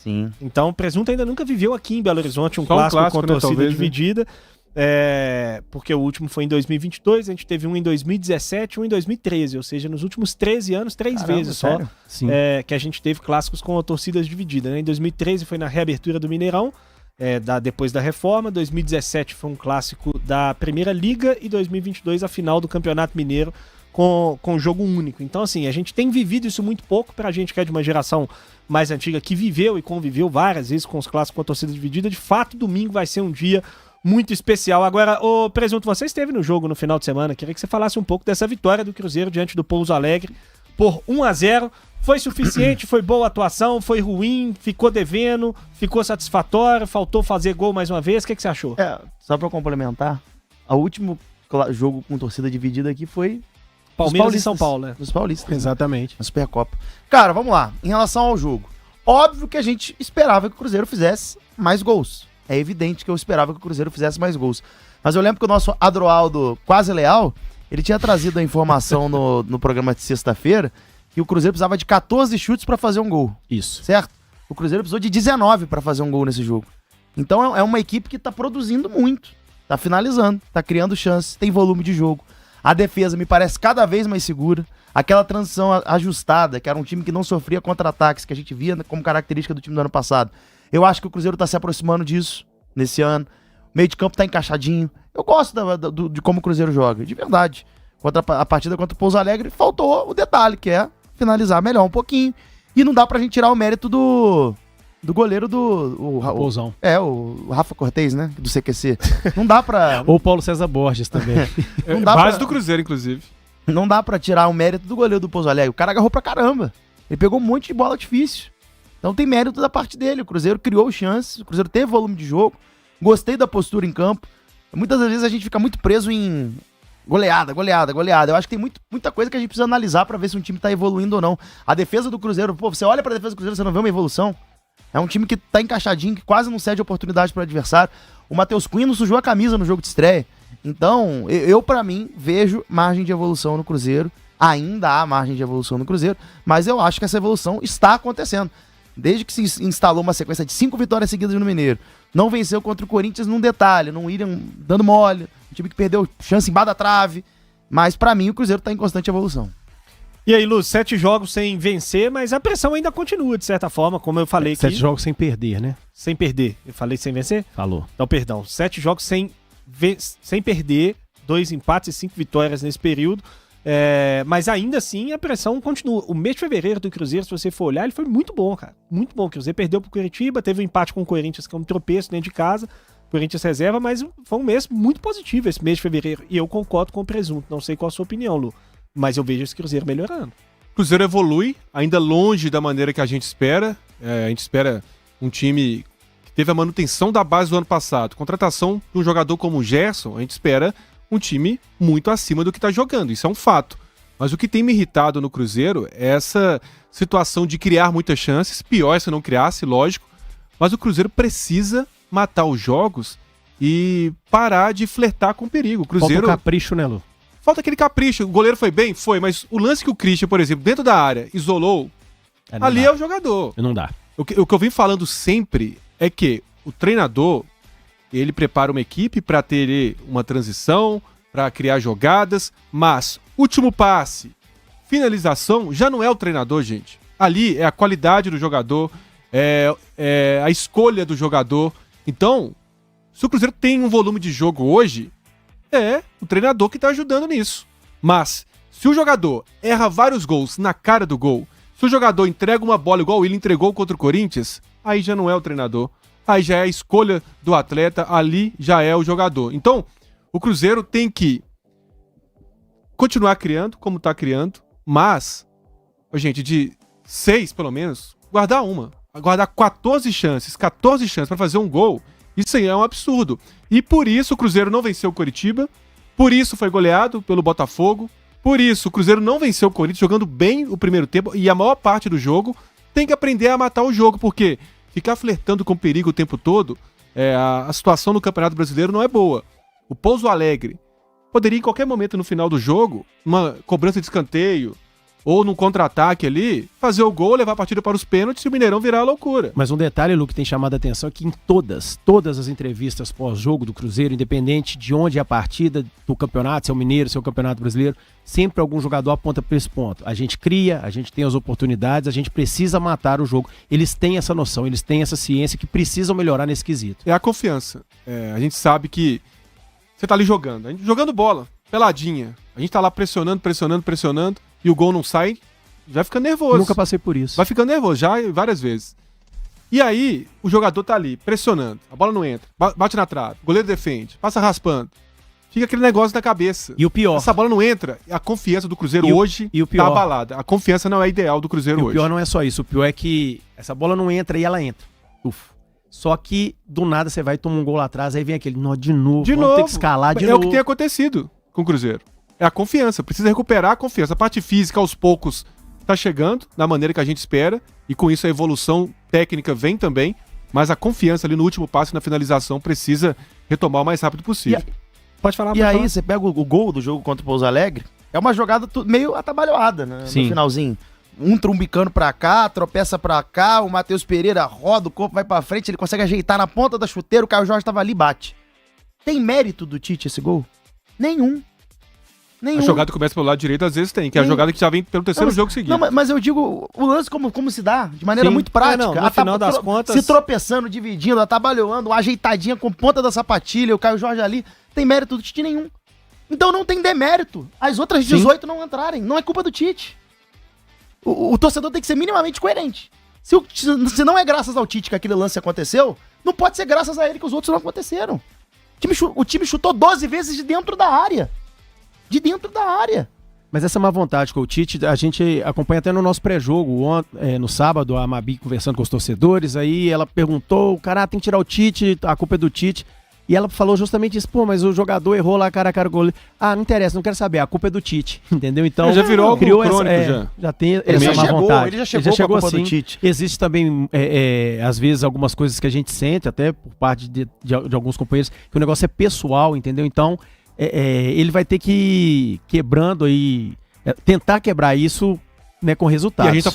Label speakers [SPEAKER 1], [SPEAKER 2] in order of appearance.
[SPEAKER 1] Sim.
[SPEAKER 2] Então o Presunto ainda nunca viveu aqui em Belo Horizonte um clássico com torcida
[SPEAKER 3] talvez,
[SPEAKER 2] dividida. Porque o último foi em 2022, a gente teve um em 2017 e um em 2013, ou seja, nos últimos 13 anos, 3 vezes só, que a gente teve clássicos com torcidas divididas, né? Em 2013 foi na reabertura do Mineirão, depois da reforma, 2017 foi um clássico da Primeira Liga e 2022 a final do Campeonato Mineiro com jogo único. Então assim, a gente tem vivido isso muito pouco, pra gente que é de uma geração mais antiga, que viveu e conviveu várias vezes com os clássicos com a torcida dividida. De fato, domingo vai ser um dia muito especial. Agora, ô Presunto, você esteve no jogo no final de semana, queria que você falasse um pouco dessa vitória do Cruzeiro diante do Pouso Alegre por 1-0. Foi suficiente? Foi boa a atuação? Foi ruim? Ficou devendo? Ficou satisfatório? Faltou fazer gol mais uma vez? O que você achou?
[SPEAKER 1] Só pra complementar, o último jogo com torcida dividida aqui foi
[SPEAKER 2] Palmeiras e São Paulo, né?
[SPEAKER 1] Dos paulistas.
[SPEAKER 3] Exatamente.
[SPEAKER 1] Na Supercopa. Cara, vamos lá. Em relação ao jogo, óbvio que a gente esperava que o Cruzeiro fizesse mais gols. É evidente que eu esperava que o Cruzeiro fizesse mais gols. Mas eu lembro que o nosso Adroaldo, quase leal, ele tinha trazido a informação no programa de sexta-feira que o Cruzeiro precisava de 14 chutes pra fazer um gol.
[SPEAKER 3] Isso.
[SPEAKER 1] Certo? O Cruzeiro precisou de 19 pra fazer um gol nesse jogo. Então é uma equipe que tá produzindo muito. Tá finalizando, tá criando chances, tem volume de jogo. A defesa me parece cada vez mais segura. Aquela transição ajustada, que era um time que não sofria contra-ataques, que a gente via como característica do time do ano passado. Eu acho que o Cruzeiro tá se aproximando disso nesse ano. O meio de campo tá encaixadinho. Eu gosto de como o Cruzeiro joga, de verdade. A partida contra o Pouso Alegre, faltou o detalhe, que é finalizar melhor um pouquinho. E não dá pra gente tirar o mérito do goleiro do...
[SPEAKER 3] Pousão.
[SPEAKER 1] O Rafa Cortez, né? Do CQC. Não dá pra...
[SPEAKER 3] Ou o Paulo César Borges também.
[SPEAKER 1] Não dá
[SPEAKER 4] base do Cruzeiro, inclusive.
[SPEAKER 1] Não dá pra tirar o mérito do goleiro do Pouso Alegre. O cara agarrou pra caramba. Ele pegou um monte de bola difícil. Então tem mérito da parte dele. O Cruzeiro criou chances, o Cruzeiro teve volume de jogo. Gostei da postura em campo. Muitas vezes a gente fica muito preso em goleada. Eu acho que tem muita coisa que a gente precisa analisar pra ver se um time tá evoluindo ou não. A defesa do Cruzeiro, você olha pra defesa do Cruzeiro, você não vê uma evolução. É um time que tá encaixadinho, que quase não cede oportunidade pro adversário. O Matheus Cunha não sujou a camisa no jogo de estreia. Então, eu pra mim, vejo margem de evolução no Cruzeiro. Ainda há margem de evolução no Cruzeiro, mas eu acho que essa evolução está acontecendo. Desde que se instalou uma sequência de 5 vitórias seguidas no Mineiro. Não venceu contra o Corinthians num detalhe, não iriam dando mole. Um time que perdeu chance embaixo da trave. Mas pra mim o Cruzeiro tá em constante evolução.
[SPEAKER 2] E aí, Luz, 7 jogos sem vencer, mas a pressão ainda continua, de certa forma, como eu falei aqui.
[SPEAKER 3] 7 jogos sem perder, né?
[SPEAKER 2] Sem perder. Eu falei sem vencer?
[SPEAKER 3] Falou.
[SPEAKER 2] Então, perdão. 7 jogos sem perder, 2 empates e 5 vitórias nesse período. Mas ainda assim a pressão continua. O mês de fevereiro do Cruzeiro, se você for olhar, ele foi muito bom, cara. Muito bom. O Cruzeiro perdeu pro Curitiba, teve um empate com o Corinthians, que é um tropeço dentro de casa. Corinthians reserva, mas foi um mês muito positivo esse mês de fevereiro. E eu concordo com o Presunto. Não sei qual a sua opinião, Lu. Mas eu vejo esse Cruzeiro melhorando.
[SPEAKER 4] O Cruzeiro evolui, ainda longe da maneira que a gente espera. A gente espera um time que teve a manutenção da base do ano passado. Contratação de um jogador como o Gerson, a gente espera um time muito acima do que está jogando. Isso é um fato. Mas o que tem me irritado no Cruzeiro é essa situação de criar muitas chances. Pior é se não criasse, lógico. Mas o Cruzeiro precisa matar os jogos e parar de flertar com o perigo. O Cruzeiro...
[SPEAKER 3] Falta um capricho, né, Lu?
[SPEAKER 4] Falta aquele capricho. O goleiro foi bem? Foi. Mas o lance que o Christian, por exemplo, dentro da área, isolou, ali é o jogador.
[SPEAKER 3] Não dá.
[SPEAKER 4] O que eu venho falando sempre é que o treinador, ele prepara uma equipe para ter uma transição, para criar jogadas, mas último passe, finalização, já não é o treinador, gente. Ali é a qualidade do jogador, é a escolha do jogador. Então, se o Cruzeiro tem um volume de jogo hoje, é o treinador que tá ajudando nisso. Mas, se o jogador erra vários gols na cara do gol, se o jogador entrega uma bola igual ele entregou contra o Corinthians, aí já não é o treinador. Aí já é a escolha do atleta, ali já é o jogador. Então, o Cruzeiro tem que continuar criando, como tá criando, mas, gente, de 6 pelo menos, guardar 14 chances para fazer um gol, isso aí é um absurdo. E por isso o Cruzeiro não venceu o Coritiba, por isso foi goleado pelo Botafogo, por isso o Cruzeiro não venceu o Corinthians jogando bem o primeiro tempo e a maior parte do jogo. Tem que aprender a matar o jogo, porque ficar flertando com perigo o tempo todo, a situação no Campeonato Brasileiro não é boa. O Pouso Alegre poderia em qualquer momento no final do jogo, uma cobrança de escanteio, ou num contra-ataque ali, fazer o gol, levar a partida para os pênaltis e o Mineirão virar a loucura.
[SPEAKER 3] Mas um detalhe, Lu, que tem chamado a atenção é que em todas as entrevistas pós-jogo do Cruzeiro, independente de onde é a partida do campeonato, se é o Mineiro, se é o Campeonato Brasileiro, sempre algum jogador aponta para esse ponto. A gente cria, a gente tem as oportunidades, a gente precisa matar o jogo. Eles têm essa noção, eles têm essa ciência que precisam melhorar nesse quesito.
[SPEAKER 4] É a confiança. A gente sabe que você tá ali jogando bola, peladinha. A gente tá lá pressionando, e o gol não sai, vai ficando nervoso.
[SPEAKER 3] Nunca passei por isso.
[SPEAKER 4] Vai ficando nervoso, já várias vezes. E aí, o jogador tá ali, pressionando, a bola não entra, bate na trave, o goleiro defende, passa raspando. Fica aquele negócio na cabeça.
[SPEAKER 3] E o pior...
[SPEAKER 4] Essa bola não entra, a confiança do Cruzeiro hoje tá abalada. A confiança não é ideal do Cruzeiro hoje.
[SPEAKER 3] O pior não é só isso, o pior é que essa bola não entra e ela entra. Só que, do nada, você vai tomar um gol lá atrás, aí vem aquele, de novo, vamos ter que escalar de novo.
[SPEAKER 4] É o que tem acontecido com o Cruzeiro. É a confiança, precisa recuperar a confiança. A parte física, aos poucos, tá chegando, da maneira que a gente espera, e com isso a evolução técnica vem também, mas a confiança ali no último passe, na finalização, precisa retomar o mais rápido possível.
[SPEAKER 1] Pode falar. E aí, você pega o gol do jogo contra o Pouso Alegre, é uma jogada meio atabalhoada, né?
[SPEAKER 3] Sim.
[SPEAKER 1] No finalzinho. Um trumbicando pra cá, tropeça pra cá, o Matheus Pereira roda, o corpo vai pra frente, ele consegue ajeitar na ponta da chuteira, o Caio Jorge tava ali e bate. Tem mérito do Tite esse gol? Nenhum.
[SPEAKER 4] A jogada começa pelo lado direito, às vezes tem, que é a jogada que já vem pelo terceiro jogo seguinte.
[SPEAKER 1] Não, mas eu digo, o lance como se dá, de maneira muito prática.
[SPEAKER 2] No final das contas...
[SPEAKER 1] Se tropeçando, dividindo, atabalhoando, uma ajeitadinha com ponta da sapatilha, o Caio Jorge ali, tem mérito do Tite nenhum. Então não tem demérito as outras 18 não entrarem, não é culpa do Tite. O torcedor tem que ser minimamente coerente. Se não é graças ao Tite que aquele lance aconteceu, não pode ser graças a ele que os outros não aconteceram. O time chutou 12 vezes de dentro da área.
[SPEAKER 3] Mas essa má vontade com o Tite, a gente acompanha até no nosso pré-jogo, no sábado, a Mabi conversando com os torcedores, aí ela perguntou, cara, tem que tirar o Tite, a culpa é do Tite. E ela falou justamente isso, mas o jogador errou lá cara a cara com o goleiro. Não interessa, não quero saber, a culpa é do Tite, entendeu? Então,
[SPEAKER 4] já virou algo crônico,
[SPEAKER 3] já tem
[SPEAKER 1] ele
[SPEAKER 3] essa má vontade.
[SPEAKER 1] Ele já chegou com a culpa
[SPEAKER 3] assim.
[SPEAKER 1] do Tite.
[SPEAKER 3] Existe também, às vezes, algumas coisas que a gente sente, até por parte de alguns companheiros, que o negócio é pessoal, entendeu? Então, ele vai ter que ir quebrando aí, tentar quebrar isso, né, com resultados.
[SPEAKER 4] E a gente tá